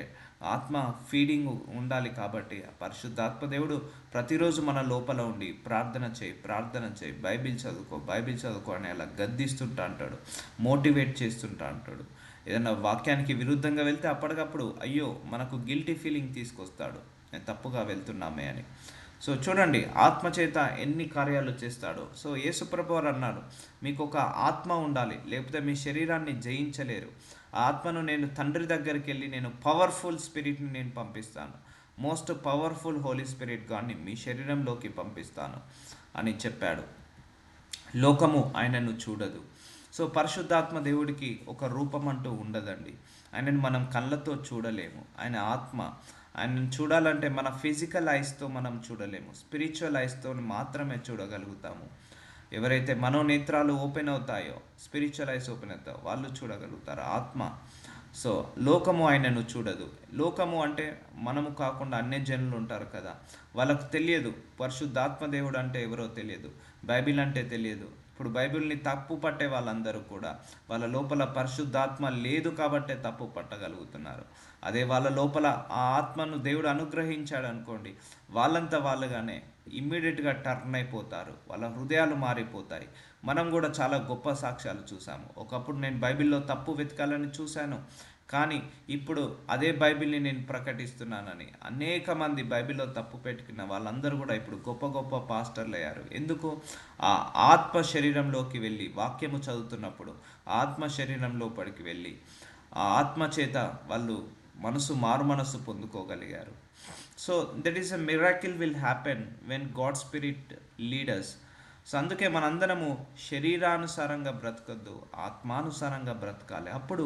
ఆత్మ ఫీడింగ్ ఉండాలి కాబట్టి ఆ పరిశుద్ధాత్మ దేవుడు ప్రతిరోజు మన లోపల ఉండి ప్రార్థన చేయి, బైబిల్ చదువుకో అని అలా గద్దిస్తుంటా అంటాడు, మోటివేట్ చేస్తుంటా అంటాడు. ఏదైనా వాక్యానికి విరుద్ధంగా వెళ్తే అప్పటికప్పుడు అయ్యో మనకు గిల్టీ ఫీలింగ్ తీసుకొస్తాడు, నేను తప్పుగా వెళ్తున్నామే అని. సో చూడండి ఆత్మచేత ఎన్ని కార్యాలు చేస్తాడో. సో యేసుప్రభు వారు అన్నారు, మీకు ఒక ఆత్మ ఉండాలి, లేకపోతే మీ శరీరాన్ని జయించలేరు. ఆ ఆత్మను నేను తండ్రి దగ్గరికి వెళ్ళి నేను పవర్ఫుల్ స్పిరిట్ని నేను పంపిస్తాను, మోస్ట్ పవర్ఫుల్ హోలీ స్పిరిట్ గాడ్ని మీ శరీరంలోకి పంపిస్తాను అని చెప్పాడు. లోకము ఆయనను చూడదు. సో పరిశుద్ధాత్మ దేవుడికి ఒక రూపం అంటూ ఉండదండి. ఆయనను మనం కళ్ళతో చూడలేము. ఆయన ఆత్మ, ఆయనను చూడాలంటే మన ఫిజికల్ ఐస్తో మనం చూడలేము, స్పిరిచువల్ ఐస్తో మాత్రమే చూడగలుగుతాము. ఎవరైతే మనోనేత్రాలు ఓపెన్ అవుతాయో, స్పిరిచువల్ ఐస్ ఓపెన్ అవుతాయో వాళ్ళు చూడగలుగుతారు ఆత్మ. సో లోకము ఆయనను చూడదు. లోకము అంటే మనము కాకుండా అన్య జనులు ఉంటారు కదా, వాళ్ళకు తెలియదు పరిశుద్ధాత్మ దేవుడు అంటే ఎవరో తెలియదు, బైబిల్ అంటే తెలియదు. ఇప్పుడు బైబిల్ని తప్పు పట్టే వాళ్ళందరూ కూడా వాళ్ళ లోపల పరిశుద్ధాత్మ లేదు కాబట్టే తప్పు పట్టగలుగుతున్నారు. అదే వాళ్ళ లోపల ఆ ఆత్మను దేవుడు అనుగ్రహించాడు అనుకోండి, వాళ్ళంతా వాళ్ళుగానే ఇమ్మీడియట్గా టర్న్ అయిపోతారు, వాళ్ళ హృదయాలు మారిపోతాయి. మనం కూడా చాలా గొప్ప సాక్ష్యాలు చూసాము. ఒకప్పుడు నేను బైబిల్లో తప్పు వెతకాలని చూశాను, కానీ ఇప్పుడు అదే బైబిల్ని నేను ప్రకటిస్తున్నానని అనేక మంది బైబిల్లో తప్పు పెట్టుకున్న వాళ్ళందరూ కూడా ఇప్పుడు గొప్ప గొప్ప పాస్టర్లు అయ్యారు. ఎందుకు? ఆ ఆత్మ శరీరంలోకి వెళ్ళి వాక్యము చదువుతున్నప్పుడు ఆత్మ శరీరంలోపలికి వెళ్ళి ఆ ఆత్మ చేత వాళ్ళు మారు మనసు పొందుకోగలిగారు. So that is a miracle will happen when God spirit leaders. So అందుకే మనందరము శరీరానుసారంగా బ్రతకద్దు, ఆత్మానుసారంగా బ్రతకాలి. అప్పుడు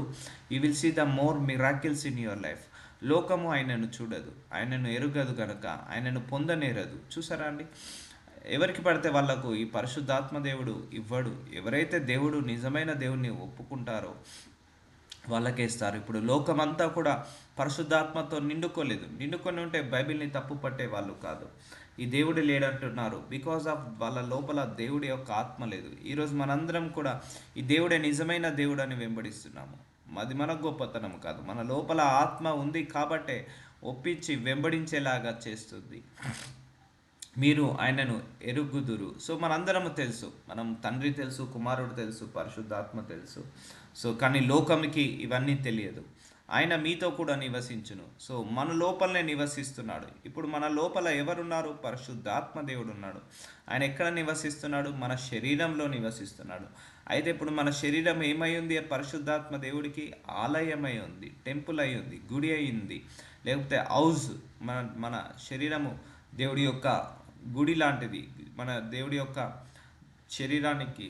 you will see the more miracles in your life. లోకము ఆయనను చూడదు, ఆయనను ఎరుగదు గనక ఆయనను పొందనేరదు. చూసారా అండి? ఎవరికి పడితే వాళ్ళకు ఈ పరిశుద్ధాత్మ దేవుడు ఇవ్వడు. ఎవరైతే దేవుడు నిజమైన దేవుడిని ఒప్పుకుంటారో వాళ్ళకే ఇస్తారు. ఇప్పుడు లోకమంతా కూడా పరిశుద్ధాత్మతో నిండుకోలేదు. నిండుకొని ఉంటే బైబిల్ని తప్పు పట్టే వాళ్ళు కాదు. ఈ దేవుడు లేడంటున్నారు బికాజ్ ఆఫ్ వాళ్ళ లోపల దేవుడి యొక్క ఆత్మ లేదు. ఈరోజు మనందరం కూడా ఈ దేవుడే నిజమైన దేవుడు అని వెంబడిస్తున్నాము. అది మన గొప్పతనం కాదు, మన లోపల ఆత్మ ఉంది కాబట్టే ఒప్పించి వెంబడించేలాగా చేస్తుంది. మీరు ఆయనను ఎరుగుదురు. సో మనందరము తెలుసు, మనం తండ్రి తెలుసు, కుమారుడు తెలుసు, పరిశుద్ధాత్మ తెలుసు. సో కానీ లోకంకి ఇవన్నీ తెలియదు. ఆయన మీతో కూడా నివసించును. సో మన లోపలనే నివసిస్తున్నాడు. ఇప్పుడు మన లోపల ఎవరున్నారు? పరిశుద్ధాత్మ దేవుడు ఉన్నాడు. ఆయన ఎక్కడ నివసిస్తున్నాడు? మన శరీరంలో నివసిస్తున్నాడు. అయితే ఇప్పుడు మన శరీరం ఏమై ఉంది? పరిశుద్ధాత్మ దేవుడికి ఆలయమై ఉంది, టెంపుల్ అయి ఉంది, గుడి అయింది, లేకపోతే హౌస్. మన మన శరీరము దేవుడి యొక్క గుడి లాంటిది. మన దేవుడి యొక్క శరీరానికి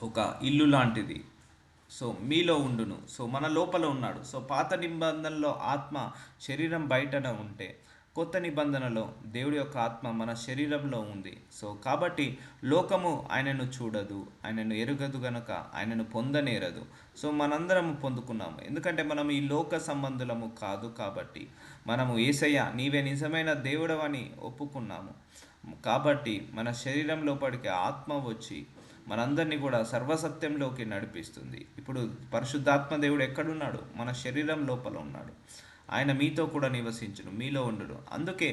ఒక ఇల్లు లాంటిది. సో మీలో ఉండును. సో మన లోపల ఉన్నాడు. సో పాత నిబంధనలో ఆత్మ శరీరం బయటన ఉంటే, కొత్త నిబంధనలో దేవుడి యొక్క ఆత్మ మన శరీరంలో ఉంది. సో కాబట్టి లోకము ఆయనను చూడదు, ఆయనను ఎరుగదు గనక ఆయనను పొందనేరదు. సో మనందరము పొందుకున్నాము, ఎందుకంటే మనం ఈ లోక సంబంధులము కాదు. కాబట్టి మనము యేసయ్య నీవే నిజమైన దేవుడవని ఒప్పుకున్నాము. కాబట్టి మన శరీరం లోపలికి ఆత్మ వచ్చి మనందరినీ కూడా సర్వసత్యంలోకి నడిపిస్తుంది. ఇప్పుడు పరిశుద్ధాత్మ దేవుడు ఎక్కడున్నాడు? మన శరీరం లోపల ఉన్నాడు. ఆయన మీతో కూడా నివసించును, మీలో ఉండును. అందుకే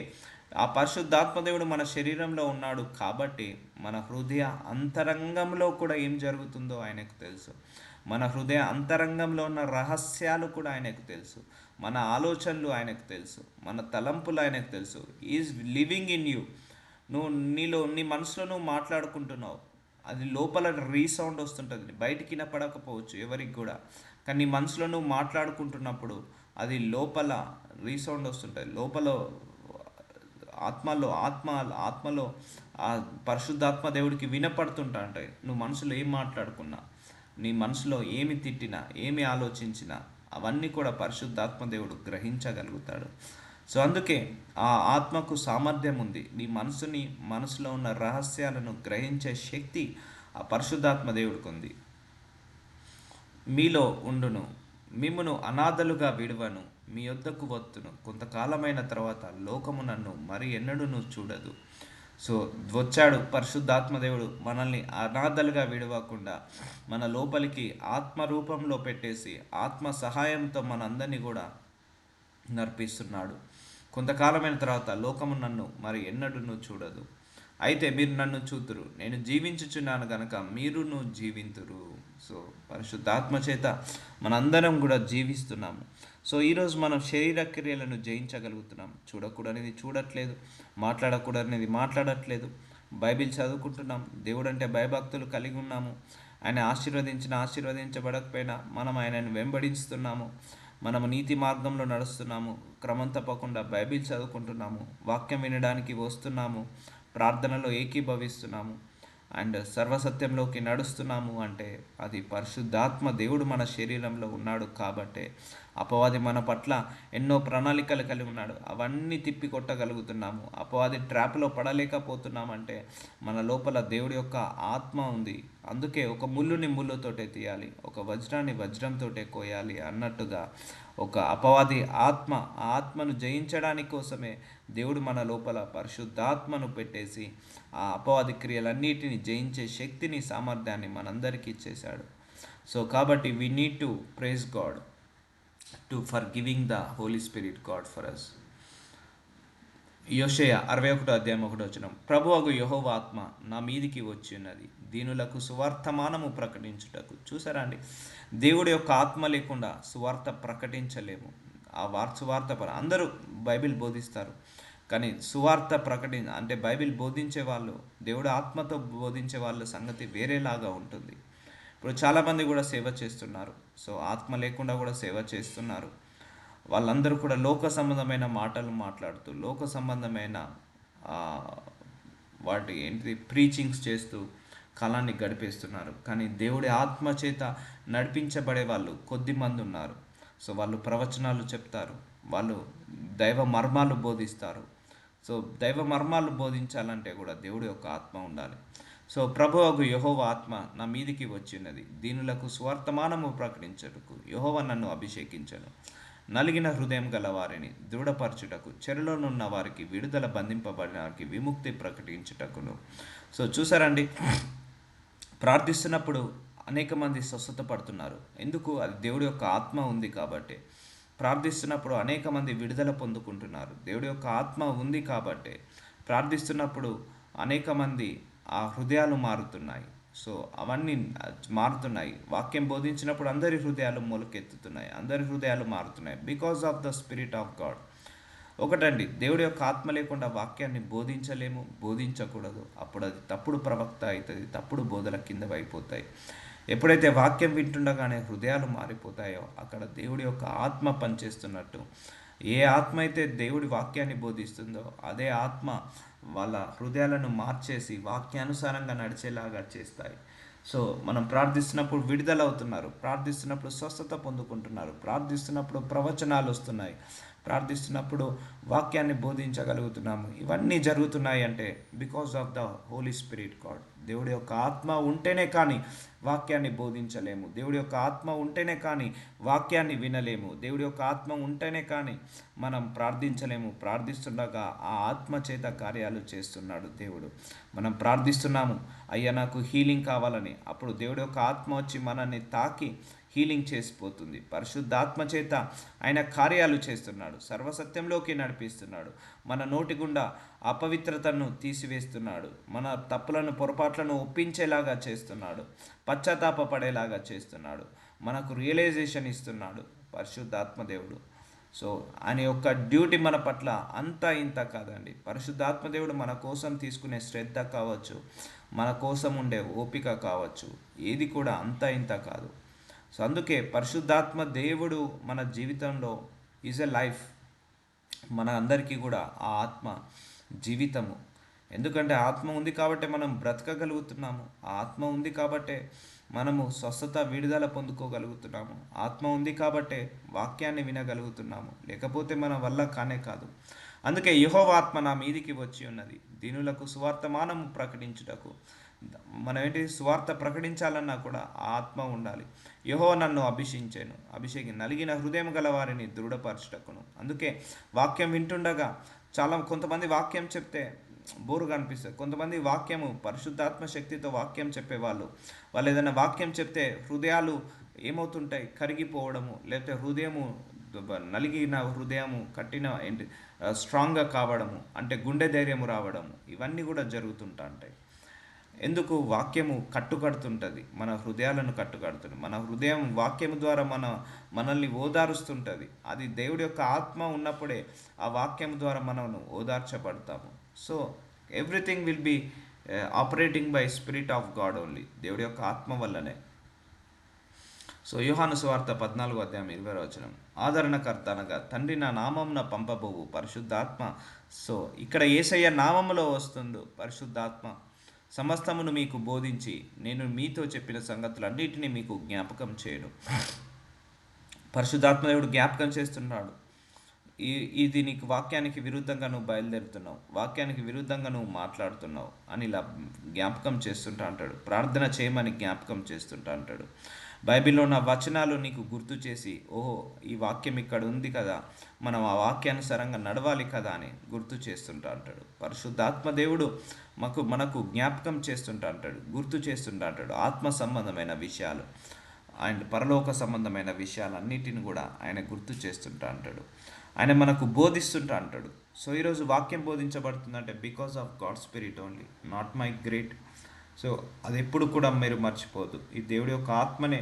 ఆ పరిశుద్ధాత్మ దేవుడు మన శరీరంలో ఉన్నాడు కాబట్టి మన హృదయ అంతరంగంలో కూడా ఏం జరుగుతుందో ఆయనకు తెలుసు. మన హృదయ అంతరంగంలో ఉన్న రహస్యాలు కూడా ఆయనకు తెలుసు. మన ఆలోచనలు ఆయనకు తెలుసు, మన తలంపులు ఆయనకు తెలుసు. Is living in you. నీ మనసులో నువ్వు మాట్లాడుకుంటున్నావు, అది లోపల రీసౌండ్ వస్తుంటుంది, బయటికి వినపడకపోవచ్చు ఎవరికి కూడా. కానీ నీ మనసులో నువ్వు మాట్లాడుకుంటున్నప్పుడు అది లోపల రీసౌండ్ వస్తుంటుంది. లోపల ఆత్మలో ఆ పరిశుద్ధాత్మ దేవుడికి వినపడుతుంటా ఉంటాయి. నువ్వు మనసులో ఏం మాట్లాడుకున్నా, నీ మనసులో ఏమి తిట్టినా, ఏమి ఆలోచించినా అవన్నీ కూడా పరిశుద్ధాత్మ దేవుడు గ్రహించగలుగుతాడు. సో అందుకే ఆ ఆత్మకు సామర్థ్యం ఉంది. నీ మనసులో ఉన్న రహస్యాలను గ్రహించే శక్తి ఆ పరిశుద్ధాత్మ దేవుడికి ఉంది. మీలో ఉండును, మిమ్మును అనాథలుగా విడువను, మీ యొద్దకు వత్తును. కొంతకాలమైన తర్వాత లోకము నన్ను మరి ఎన్నడూను చూడదు. సో వచ్చాడు పరిశుద్ధాత్మదేవుడు మనల్ని అనాథలుగా విడవకుండా మన లోపలికి ఆత్మ రూపంలో పెట్టేసి ఆత్మ సహాయంతో మనందరినీ కూడా నడిపిస్తున్నాడు. కొంతకాలమైన తర్వాత లోకము నన్ను మరి ఎన్నడూను చూడదు. అయితే మీరు నన్ను చూతురు, నేను జీవించుచున్నాను గనక మీరును జీవింతురు. సో పరిశుద్ధాత్మ చేత మనందరం కూడా జీవిస్తున్నాము. సో ఈరోజు మనం శరీర క్రియలను జయించగలుగుతున్నాం. చూడకూడనిది చూడట్లేదు, మాట్లాడకూడనిది మాట్లాడట్లేదు, బైబిల్ చదువుకుంటున్నాం, దేవుడు అంటే భయభక్తులు కలిగి ఉన్నాము. ఆయన ఆశీర్వదించబడకపోయినా మనం ఆయనను వెంబడిస్తున్నాము. మనము నీతి మార్గంలో నడుస్తున్నాము, క్రమం తప్పకుండా బైబిల్ చదువుకుంటున్నాము, వాక్యం వినడానికి వస్తున్నాము, ప్రార్థనలో ఏకీభవిస్తున్నాము అండ్ సర్వసత్యంలోకి నడుస్తున్నాము. అంటే అది పరిశుద్ధాత్మ దేవుడు మన శరీరంలో ఉన్నాడు కాబట్టే అపవాది మన పట్ల ఎన్నో ప్రణాళికలు కలిగి ఉన్నాడు, అవన్నీ తిప్పి కొట్టగలుగుతున్నాము. అపవాది ట్రాప్లో పడలేకపోతున్నామంటే మన లోపల దేవుడి యొక్క ఆత్మ ఉంది. అందుకే ఒక ముళ్ళుని ముళ్ళుతోటే తీయాలి, ఒక వజ్రాన్ని వజ్రంతోటే కోయాలి అన్నట్టుగా ఒక అపవాది ఆత్మను జయించడానికి కోసమే దేవుడు మన లోపల పరిశుద్ధాత్మను పెట్టేసి ఆ అపవాది క్రియలన్నిటిని జయించే శక్తిని, సామర్థ్యాన్ని మనందరికీ ఇచ్చేశాడు. సో కాబట్టి we need to praise God for giving the Holi spirit God for us. యోషేయ 61:1 ప్రభువగు యెహోవా ఆత్మ నా మీదికి వచ్చి ఉన్నది, దీనులకు సువార్తమానము ప్రకటించుటకు. చూసారా అండి, దేవుడి యొక్క ఆత్మ లేకుండా సువార్త ప్రకటించలేము. సువార్త అందరూ బైబిల్ బోధిస్తారు, కానీ సువార్త అంటే బైబిల్ బోధించే వాళ్ళు, దేవుడి ఆత్మతో బోధించే వాళ్ళ సంగతి వేరేలాగా ఉంటుంది. ఇప్పుడు చాలామంది కూడా సేవ చేస్తున్నారు, సో ఆత్మ లేకుండా కూడా సేవ చేస్తున్నారు. వాళ్ళందరూ కూడా లోక సంబంధమైన మాటలు మాట్లాడుతూ, లోక సంబంధమైన ఆ, వాటి ఏంటిది ప్రీచింగ్స్ చేస్తూ కాలాన్ని గడిపేస్తున్నారు. కానీ దేవుడి ఆత్మ చేత నడిపించబడే వాళ్ళు కొద్ది మంది ఉన్నారు. సో వాళ్ళు ప్రవచనాలు చెప్తారు, వాళ్ళు దైవ మర్మాలు బోధిస్తారు. సో దైవ మర్మాలు బోధించాలంటే కూడా దేవుడి యొక్క ఆత్మ ఉండాలి. సో ప్రభువగు యెహోవా ఆత్మ నా మీదికి వచ్చినది, దీనులకు స్వార్థమానము ప్రకటించుటకు యెహోవా నన్ను అభిషేకించను, నలిగిన హృదయం గల వారిని దృఢపరచుటకు, చెరలోనున్న వారికి విడుదల, బంధింపబడిన వారికి విముక్తి ప్రకటించుటకును. సో చూసారండి, ప్రార్థిస్తున్నప్పుడు అనేక మంది స్వస్థత పడుతున్నారు. ఎందుకు? అది దేవుడి యొక్క ఆత్మ ఉంది కాబట్టి. ప్రార్థిస్తున్నప్పుడు అనేక మంది విడుదల పొందుకుంటున్నారు, దేవుడి యొక్క ఆత్మ ఉంది కాబట్టి. ప్రార్థిస్తున్నప్పుడు అనేక మంది ఆ హృదయాలు మారుతున్నాయి. సో అవన్నీ మారుతున్నాయి. వాక్యం బోధించినప్పుడు అందరి హృదయాలు మొలకెత్తుతున్నాయి, అందరి హృదయాలు మారుతున్నాయి, because of the spirit of God. ఒకటండి, దేవుడి యొక్క ఆత్మ లేకుండా వాక్యాన్ని బోధించలేము, బోధించకూడదు. అప్పుడు అది తప్పుడు ప్రవక్త అవుతుంది, తప్పుడు బోధల కింద అయిపోతాయి. ఎప్పుడైతే వాక్యం వింటుండగానే హృదయాలు మారిపోతాయో అక్కడ దేవుడి యొక్క ఆత్మ పనిచేస్తున్నట్టు. ఏ ఆత్మ అయితే దేవుడి వాక్యాన్ని బోధిస్తుందో అదే ఆత్మ వాళ్ళ హృదయాలను మార్చేసి వాక్యానుసారంగా నడిచేలాగా చేస్తాయి. సో మనం ప్రార్థిస్తున్నప్పుడు విడుదల అవుతున్నారు, ప్రార్థిస్తున్నప్పుడు స్వస్థత పొందుకుంటున్నారు, ప్రార్థిస్తున్నప్పుడు ప్రవచనాలు వస్తున్నాయి, ప్రార్థిస్తున్నప్పుడు వాక్యాన్ని బోధించగలుగుతున్నాము. ఇవన్నీ జరుగుతున్నాయి అంటే because of the Holi spirit God. దేవుడి యొక్క ఆత్మ ఉంటేనే కానీ వాక్యాన్ని బోధించలేము, దేవుడి యొక్క ఆత్మ ఉంటేనే కానీ వాక్యాన్ని వినలేము, దేవుడి యొక్క ఆత్మ ఉంటేనే కానీ మనం ప్రార్థించలేము. ప్రార్థిస్తుండగా ఆ ఆత్మ చేత కార్యాలు చేస్తున్నాడు దేవుడు. మనం ప్రార్థిస్తున్నాము, అయ్యా నాకు హీలింగ్ కావాలని, అప్పుడు దేవుడి యొక్క ఆత్మ వచ్చి మనల్ని తాకి హీలింగ్ చేసిపోతుంది. పరిశుద్ధాత్మ చేత ఆయన కార్యాలు చేస్తున్నాడు, సర్వసత్యంలోకి నడిపిస్తున్నాడు, మన నోటి గుండా అపవిత్రతను తీసివేస్తున్నాడు, మన తప్పులను పొరపాట్లను ఒప్పించేలాగా చేస్తున్నాడు, పశ్చాత్తాపపడేలాగా చేస్తున్నాడు, మనకు రియలైజేషన్ ఇస్తున్నాడు పరిశుద్ధాత్మ దేవుడు. సో ఆయన యొక్క డ్యూటీ మన పట్ల అంతా ఇంత కాదండి. పరిశుద్ధాత్మ దేవుడు మన కోసం తీసుకునే శ్రద్ధ కావచ్చు, మన కోసం ఉండే ఓపిక కావచ్చు, ఏది కూడా అంతా ఇంత కాదు. సో అందుకే పరిశుద్ధాత్మ దేవుడు మన జీవితంలో ఈజ్ ఎ లైఫ్. మన అందరికీ కూడా ఆ ఆత్మ జీవితము. ఎందుకంటే ఆత్మ ఉంది కాబట్టి మనం బ్రతకగలుగుతున్నాము, ఆ ఆత్మ ఉంది కాబట్టే మనము స్వస్థత, విడుదల పొందుకోగలుగుతున్నాము, ఆత్మ ఉంది కాబట్టే వాక్యాన్ని వినగలుగుతున్నాము, లేకపోతే మన వల్ల కానే కాదు. అందుకే యెహోవా ఆత్మ నా మీదికి వచ్చి ఉన్నది, దీనులకు సువార్తమానము ప్రకటించుటకు. మనం ఏంటి సువార్త ప్రకటించాలన్నా కూడా ఆ ఆత్మ ఉండాలి. యెహోవా నన్ను నలిగిన హృదయం గల వారిని దృఢపరచుటకును. అందుకే వాక్యం వింటుండగా కొంతమంది వాక్యం చెప్తే బోరుగా అనిపిస్తుంది. కొంతమంది వాక్యము పరిశుద్ధాత్మ శక్తితో వాక్యం చెప్పేవాళ్ళు, వాళ్ళు ఏదైనా వాక్యం చెప్తే హృదయాలు ఏమవుతుంటాయి, కరిగిపోవడము, లేకపోతే నలిగిన హృదయము స్ట్రాంగ్గా కావడము, అంటే గుండె ధైర్యము రావడము, ఇవన్నీ కూడా జరుగుతుంటాయి. ఎందుకు? వాక్యము కట్టుకడుతుంటుంది, మన హృదయాలను కట్టుకడుతుంది. మన హృదయం వాక్యము ద్వారా మనల్ని ఓదారుస్తుంటుంది. అది దేవుడి యొక్క ఆత్మ ఉన్నప్పుడే ఆ వాక్యం ద్వారా మనం ఓదార్చబడతాము. So everything will be operating by spirit of God only, దేవుడి యొక్క ఆత్మ వల్లనే. సో యోహాను సువార్త 14:20 ఆదరణకర్త అనగా తండ్రి నా నామమున పంపబోవు పరిశుద్ధాత్మ. సో ఇక్కడ యేసయ్య నామములో వస్తుందో పరిశుద్ధాత్మ సమస్తమును మీకు బోధించి నేను మీతో చెప్పిన సంగతులన్నిటినీ మీకు జ్ఞాపకం చేయను. పరిశుద్ధాత్మ దేవుడు జ్ఞాపకం చేస్తున్నాడు. ఇది నీకు వాక్యానికి విరుద్ధంగా నువ్వు బయలుదేరుతున్నావు, వాక్యానికి విరుద్ధంగా నువ్వు మాట్లాడుతున్నావు అని ఇలా జ్ఞాపకం చేస్తుంటా అంటాడు. ప్రార్థన చేయమని జ్ఞాపకం చేస్తుంటా అంటాడు. బైబిల్లో ఉన్న వచనాలు నీకు గుర్తు చేసి, ఓహో ఈ వాక్యం ఇక్కడ ఉంది కదా, మనం ఆ వాక్యానుసారంగా నడవాలి కదా అని గుర్తు చేస్తుంటా అంటాడు. పరిశుద్ధాత్మ దేవుడు మనకు జ్ఞాపకం చేస్తుంటా అంటాడు, గుర్తు చేస్తుంటా అంటాడు. ఆత్మ సంబంధమైన విషయాలు అండ్ పరలోక సంబంధమైన విషయాలన్నిటిని కూడా ఆయన గుర్తు చేస్తుంటా అంటాడు. ఆయన మనకు బోధిస్తుంటా అంటాడు. సో ఈరోజు వాక్యం బోధించబడుతుందంటే because of God spirit only, not my great. So అది ఎప్పుడు కూడా మీరు మర్చిపోదు, ఈ దేవుడి యొక్క ఆత్మనే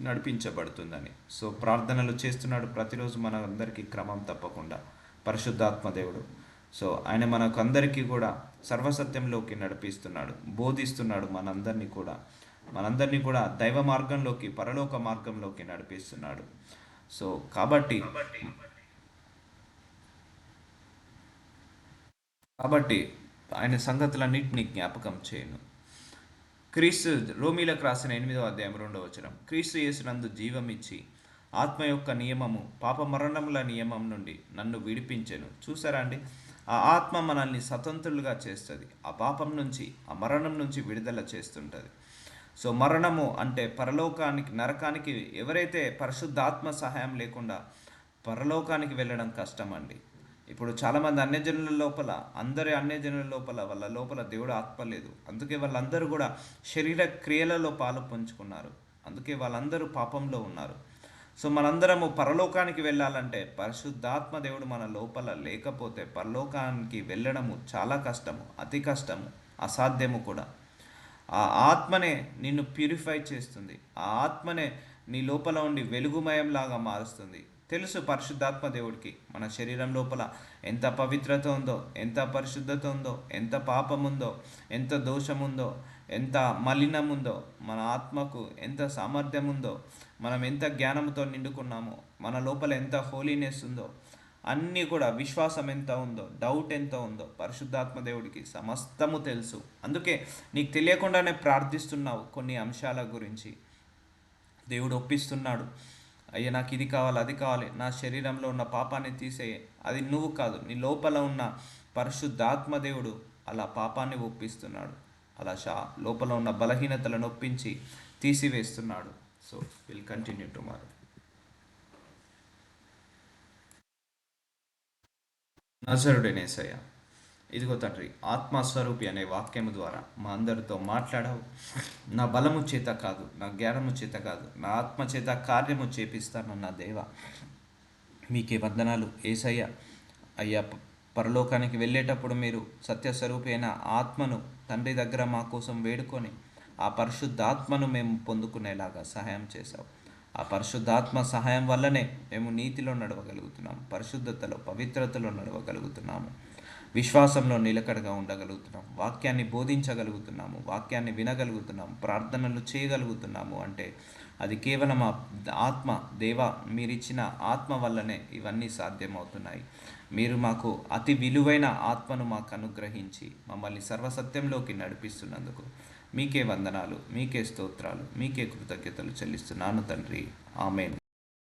నడిపించబడుతుందని. సో ప్రార్థనలు చేస్తున్నాడు ప్రతిరోజు మన అందరికీ క్రమం తప్పకుండా పరిశుద్ధాత్మ దేవుడు. సో ఆయన మనకు అందరికీ కూడా సర్వసత్యంలోకి నడిపిస్తున్నాడు, బోధిస్తున్నాడు మనందరినీ కూడా దైవ మార్గంలోకి, పరలోక మార్గంలోకి నడిపిస్తున్నాడు. సో కాబట్టి ఆయన సంగతులన్నింటినీ జ్ఞాపకం చేయను. క్రీస్తు రోమీలకు రాసిన 8వ అధ్యాయం 2వ వచనం, క్రీస్తు యేసునందు జీవమిచ్చి ఆత్మ యొక్క నియమము పాప మరణముల నియమం నుండి నన్ను విడిపించెను. చూసారా అండి, ఆ ఆత్మ మనల్ని స్వతంత్రులుగా చేస్తుంది, ఆ పాపం నుంచి, ఆ మరణం నుంచి విడుదల చేస్తుంటుంది. సో మరణము అంటే పరలోకానికి, నరకానికి ఎవరైతే పరిశుద్ధాత్మ సహాయం లేకుండా పరలోకానికి వెళ్ళడం కష్టం అండి. ఇప్పుడు చాలామంది అన్యజనుల లోపల, అన్యజనుల వాళ్ళ లోపల దేవుడు ఆత్మ లేదు. అందుకే వాళ్ళందరూ కూడా శరీర క్రియలలో పాలు పంచుకున్నారు. అందుకే వాళ్ళందరూ పాపంలో ఉన్నారు. సో మనందరము పరలోకానికి వెళ్ళాలంటే పరిశుద్ధాత్మ దేవుడు మన లోపల లేకపోతే పరలోకానికి వెళ్ళడము చాలా కష్టము, అతి కష్టము, అసాధ్యము కూడా. ఆ ఆత్మనే నిన్ను ప్యూరిఫై చేస్తుంది, ఆ ఆత్మనే నీ లోపల ఉండి వెలుగుమయంలాగా మారుస్తుంది. తెలుసు పరిశుద్ధాత్మ దేవుడికి మన శరీరం లోపల ఎంత పవిత్రత ఉందో, ఎంత పరిశుద్ధత ఉందో, ఎంత పాపం ఉందో, ఎంత దోషం ఉందో, ఎంత మలినం ఉందో, మన ఆత్మకు ఎంత సామర్థ్యం ఉందో, మనం ఎంత జ్ఞానంతో నిండుకున్నామో, మన లోపల ఎంత హోలీనెస్ ఉందో, అన్నీ కూడా, విశ్వాసం ఎంత ఉందో, డౌట్ ఎంత ఉందో, పరిశుద్ధాత్మ దేవుడికి సమస్తము తెలుసు. అందుకే నీకు తెలియకుండానే ప్రార్థిస్తున్నావు కొన్ని అంశాల గురించి. దేవుడు ఒప్పిస్తున్నాడు, అయ్యా నాకు ఇది కావాలి, అది కావాలి, నా శరీరంలో ఉన్న పాపాన్ని తీసేయి. అది నువ్వు కాదు, నీ లోపల ఉన్న పరిశుద్ధాత్మ దేవుడు అలా పాపాన్ని ఒప్పిస్తున్నాడు, అలా లోపల ఉన్న బలహీనతలను ఒప్పించి తీసివేస్తున్నాడు. So will continue tomorrow. నజరుడనేసయ్య, ఇదిగో తండ్రి, ఆత్మస్వరూపి అనే వాక్యము ద్వారా మా అందరితో మాట్లాడావు. నా బలము చేత కాదు, నా జ్ఞానము చేత కాదు, నా ఆత్మ చేత కార్యము చేపిస్తానన్న దేవ, మీకే వందనాలు ఏసయ్య. అయ్యా, పరలోకానికి వెళ్ళేటప్పుడు మీరు సత్యస్వరూపి అయిన ఆత్మను తండ్రి దగ్గర మా కోసం వేడుకొని ఆ పరిశుద్ధాత్మను మేము పొందుకునేలాగా సహాయం చేశావు. ఆ పరిశుద్ధాత్మ సహాయం వల్లనే మేము నీతిలో నడవగలుగుతున్నాము, పరిశుద్ధతలో, పవిత్రతలో నడవగలుగుతున్నాము, విశ్వాసంలో నిలకడగా ఉండగలుగుతున్నాము, వాక్యాన్ని బోధించగలుగుతున్నాము, వాక్యాన్ని వినగలుగుతున్నాము, ప్రార్థనలు చేయగలుగుతున్నాము. అంటే అది కేవలం ఆ ఆత్మ, దేవా మీరిచ్చిన ఆత్మ వల్లనే ఇవన్నీ సాధ్యమవుతున్నాయి. మీరు మాకు అతి విలువైన ఆత్మను మాకు అనుగ్రహించి మమ్మల్ని సర్వసత్యంలోకి నడిపిస్తున్నందుకు మీకే వందనాలు, మీకే స్తోత్రాలు, మీకే కృతజ్ఞతలు చెల్లిస్తున్నాను తండ్రి. ఆమేన్.